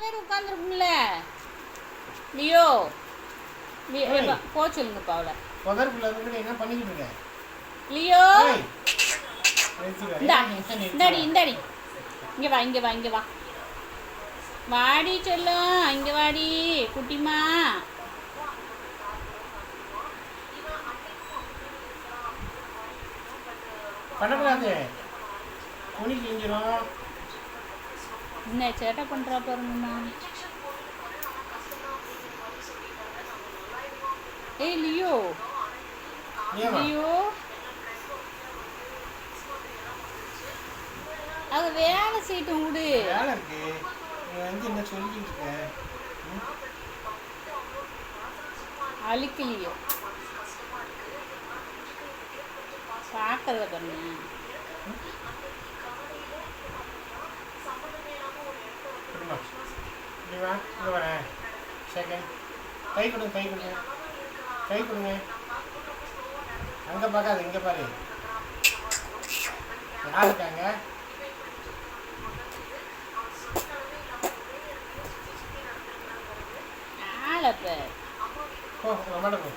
பேர் உட்காந்துருக்கும்ல லியோ போ சொல்லுங்கப்பா அவளை பதற்குள்ள இருந்து என்ன பண்ணிக்கிட்டு இருக்க லியோ இந்தாடி இந்தாடி இங்கே வா இங்கே வா இங்கே வா வாடி சொல்லும் இங்கே வாடி குட்டிமா பண்ணக்கூடாது துணி கிழிஞ்சிரும் என்ன சேட்டை பண்ணுறா பாருங்கம்மா ஏய் லியோ லியோ அது வேலை செய்யட்டும் விடு வேலை இருக்கு நீ வந்து என்ன சொல்லிக்கிட்டு இருக்க அழிக்கலையோ பார்க்கறத பண்ணு நீ வா இங்கே வரேன் செகண்ட் கை கொடுங்க கை கொடுங்க கை கொடுங்க அங்கே பார்க்காது இங்கே பாரு யார் இருக்காங்க ஆளப்ப ஓ மேடம்